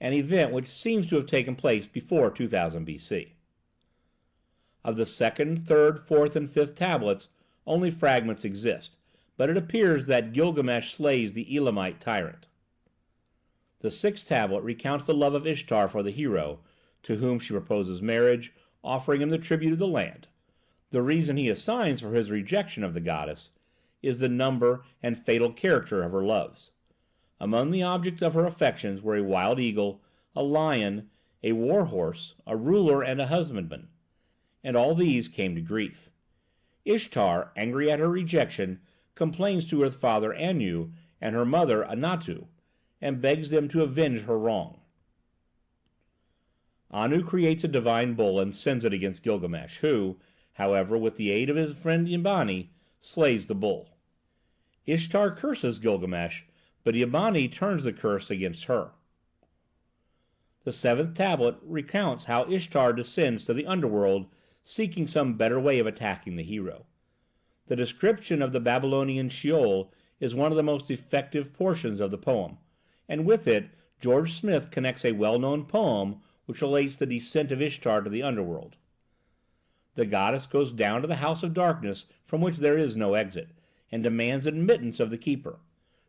an event which seems to have taken place before 2000 BC. Of the second, third, fourth, and fifth tablets, only fragments exist, but it appears that Gilgamesh slays the Elamite tyrant. The sixth tablet recounts the love of Ishtar for the hero, to whom she proposes marriage, offering him the tribute of the land. The reason he assigns for his rejection of the goddess is the number and fatal character of her loves. Among the objects of her affections were a wild eagle, a lion, a war horse, a ruler, and a husbandman, and all these came to grief. Ishtar, angry at her rejection, complains to her father Anu and her mother Anatu, and begs them to avenge her wrong. Anu creates a divine bull and sends it against Gilgamesh, who, however, with the aid of his friend Yabani, slays the bull. Ishtar curses Gilgamesh, but Yabani turns the curse against her. The seventh tablet recounts how Ishtar descends to the underworld, seeking some better way of attacking the hero. The description of the Babylonian Sheol is one of the most effective portions of the poem, and with it George Smith connects a well-known poem which relates the descent of Ishtar to the underworld. The goddess goes down to the house of darkness from which there is no exit, and demands admittance of the keeper,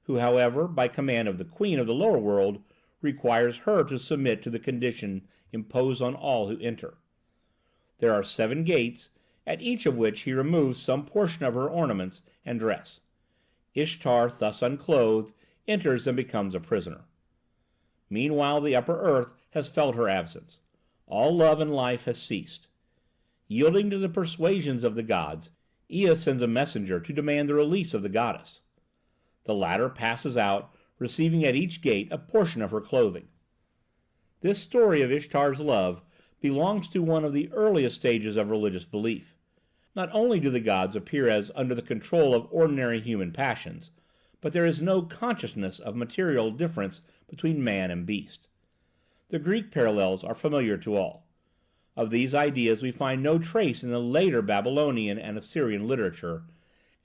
who, however, by command of the queen of the lower world, requires her to submit to the condition imposed on all who enter. There are 7 gates, at each of which he removes some portion of her ornaments and dress. Ishtar, thus unclothed, enters and becomes a prisoner. Meanwhile the upper earth has felt her absence. All love and life has ceased. Yielding to the persuasions of the gods, Ea sends a messenger to demand the release of the goddess. The latter passes out, receiving at each gate a portion of her clothing. This story of Ishtar's love belongs to one of the earliest stages of religious belief. Not only do the gods appear as under the control of ordinary human passions, but there is no consciousness of material difference between man and beast. The Greek parallels are familiar to all. Of these ideas we find no trace in the later Babylonian and Assyrian literature,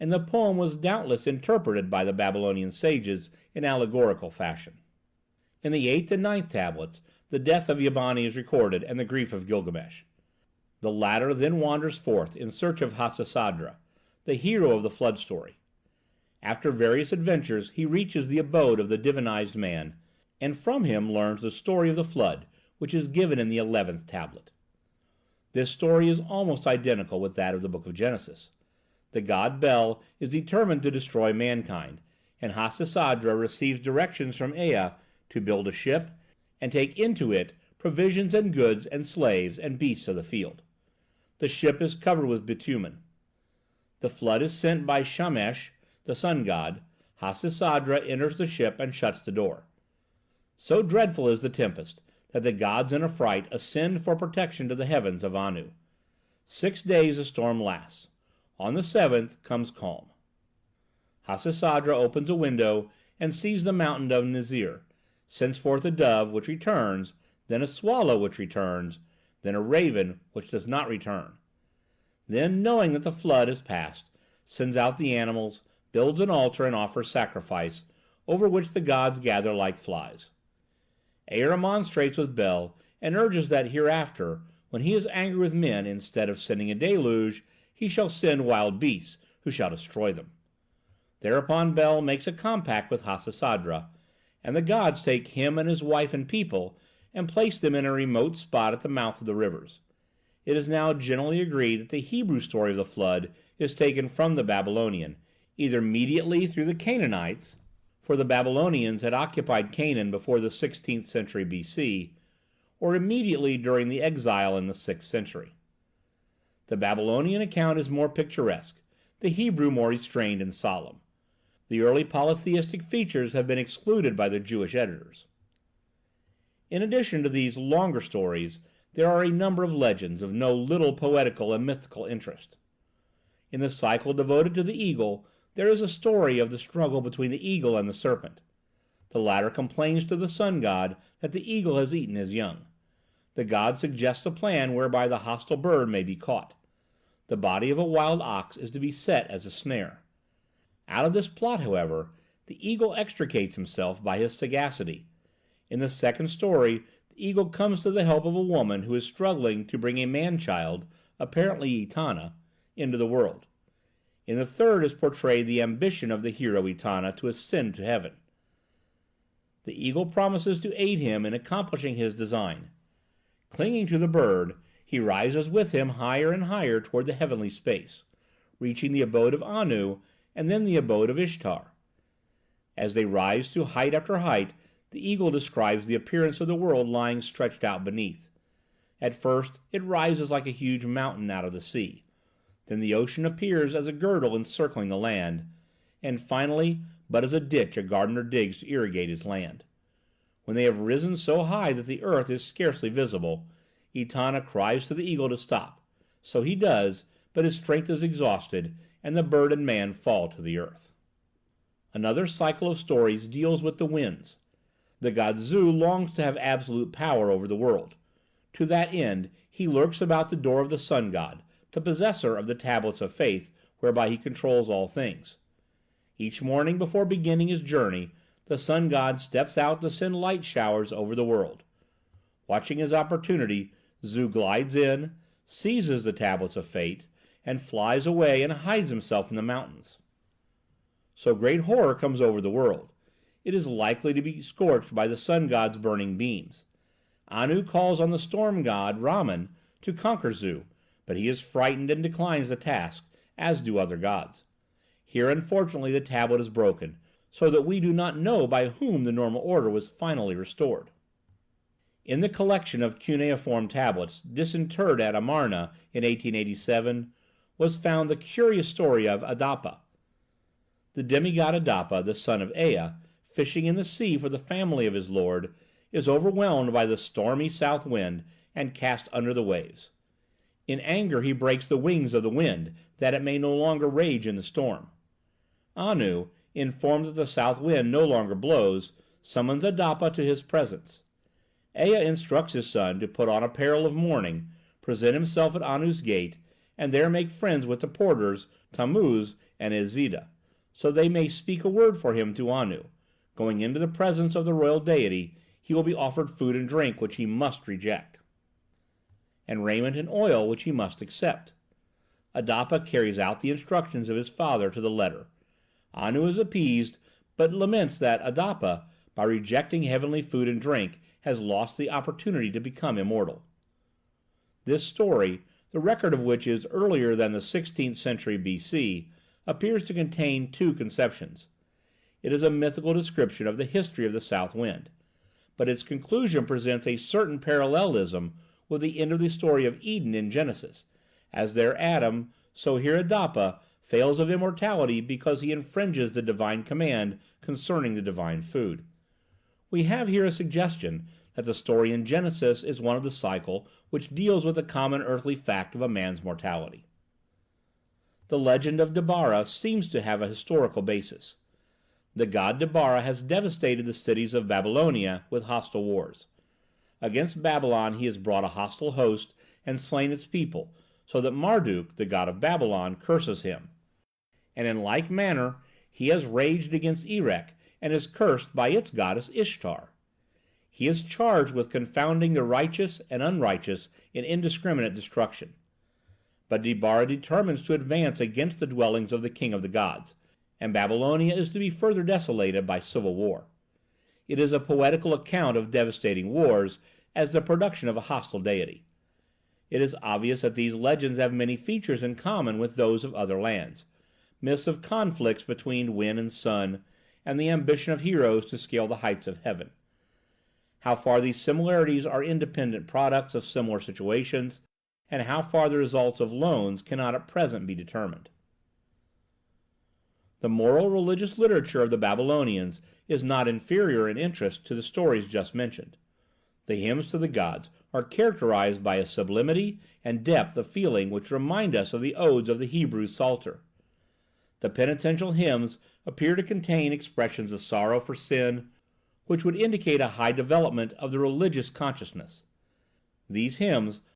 and the poem was doubtless interpreted by the Babylonian sages in allegorical fashion. In the 8th and 9th tablets, the death of Yabani is recorded and the grief of Gilgamesh. The latter then wanders forth in search of Hasisadra, the hero of the flood story. After various adventures, he reaches the abode of the divinized man, and from him learns the story of the flood, which is given in the 11th tablet. This story is almost identical with that of the book of Genesis. The god Bel is determined to destroy mankind, and Hasisadra receives directions from Ea to build a ship and take into it provisions and goods and slaves and beasts of the field. The ship is covered with bitumen. The flood is sent by Shamash, the sun god. Hasisadra enters the ship and shuts the door. So dreadful is the tempest that the gods in affright ascend for protection to the heavens of Anu. 6 days the storm lasts. On the 7th comes calm. Hasisadra opens a window and sees the mountain of Nizir, sends forth a dove, which returns, then a swallow, which returns, then a raven, which does not return. Then, knowing that the flood is past, sends out the animals, builds an altar, and offers sacrifice, over which the gods gather like flies. Ea remonstrates with Bel, and urges that hereafter, when he is angry with men, instead of sending a deluge, he shall send wild beasts, who shall destroy them. Thereupon Bel makes a compact with Hasisadra, and the gods take him and his wife and people and place them in a remote spot at the mouth of the rivers. It is now generally agreed that the Hebrew story of the flood is taken from the Babylonian, either immediately through the Canaanites, for the Babylonians had occupied Canaan before the 16th century BC, or immediately during the exile in the 6th century. The Babylonian account is more picturesque, the Hebrew more restrained and solemn. The early polytheistic features have been excluded by the Jewish editors. In addition to these longer stories, there are a number of legends of no little poetical and mythical interest. In the cycle devoted to the eagle, there is a story of the struggle between the eagle and the serpent. The latter complains to the sun god that the eagle has eaten his young. The god suggests a plan whereby the hostile bird may be caught. The body of a wild ox is to be set as a snare. Out of this plot, however, the eagle extricates himself by his sagacity. In the second story, the eagle comes to the help of a woman who is struggling to bring a man-child, apparently Etana, into the world. In the third is portrayed the ambition of the hero Etana to ascend to heaven. The eagle promises to aid him in accomplishing his design. Clinging to the bird, he rises with him higher and higher toward the heavenly space, reaching the abode of Anu and then the abode of Ishtar. As they rise to height after height, the eagle describes the appearance of the world lying stretched out beneath. At first, it rises like a huge mountain out of the sea. Then the ocean appears as a girdle encircling the land, and finally but as a ditch a gardener digs to irrigate his land. When they have risen so high that the earth is scarcely visible, Etana cries to the eagle to stop. So he does, but his strength is exhausted, and the bird and man fall to the earth. Another cycle of stories deals with the winds. The god Zu longs to have absolute power over the world. To that end, he lurks about the door of the sun god, the possessor of the tablets of faith, whereby he controls all things. Each morning before beginning his journey, the sun god steps out to send light showers over the world. Watching his opportunity, Zu glides in, seizes the tablets of fate, and flies away and hides himself in the mountains. So great horror comes over the world. It is likely to be scorched by the sun god's burning beams. Anu calls on the storm god Raman to conquer Zu, but he is frightened and declines the task, as do other gods. Here, unfortunately, the tablet is broken, so that we do not know by whom the normal order was finally restored. In the collection of cuneiform tablets disinterred at Amarna in 1887 was found the curious story of Adapa. The demigod Adapa, the son of Ea, fishing in the sea for the family of his lord, is overwhelmed by the stormy south wind and cast under the waves. In anger he breaks the wings of the wind, that it may no longer rage in the storm. Anu, informed that the south wind no longer blows, summons Adapa to his presence. Ea instructs his son to put on apparel of mourning, present himself at Anu's gate, and there make friends with the porters Tammuz and Izida, so they may speak a word for him to Anu. Going into the presence of the royal deity, he will be offered food and drink which he must reject, and raiment and oil which he must accept. Adapa carries out the instructions of his father to the letter. Anu is appeased, but laments that Adapa, by rejecting heavenly food and drink, has lost the opportunity to become immortal. This story, the record of which is earlier than the 16th century BC, appears to contain two conceptions. It is a mythical description of the history of the south wind, but its conclusion presents a certain parallelism with the end of the story of Eden in Genesis. As there Adam, so here Adapa fails of immortality because he infringes the divine command concerning the divine food. We have here a suggestion that the story in Genesis is one of the cycle which deals with the common earthly fact of a man's mortality. The legend of Debara seems to have a historical basis. The god Debara has devastated the cities of Babylonia with hostile wars. Against Babylon he has brought a hostile host and slain its people, so that Marduk, the god of Babylon, curses him. And in like manner he has raged against Erech and is cursed by its goddess Ishtar. He is charged with confounding the righteous and unrighteous in indiscriminate destruction. But Debara determines to advance against the dwellings of the king of the gods, and Babylonia is to be further desolated by civil war. It is a poetical account of devastating wars as the production of a hostile deity. It is obvious that these legends have many features in common with those of other lands, myths of conflicts between wind and sun, and the ambition of heroes to scale the heights of heaven. How far these similarities are independent products of similar situations, and how far the results of loans cannot at present be determined. The moral religious literature of the Babylonians is not inferior in interest to the stories just mentioned. The hymns to the gods are characterized by a sublimity and depth of feeling which remind us of the odes of the Hebrew Psalter. The penitential hymns appear to contain expressions of sorrow for sin, which would indicate a high development of the religious consciousness. These hymns,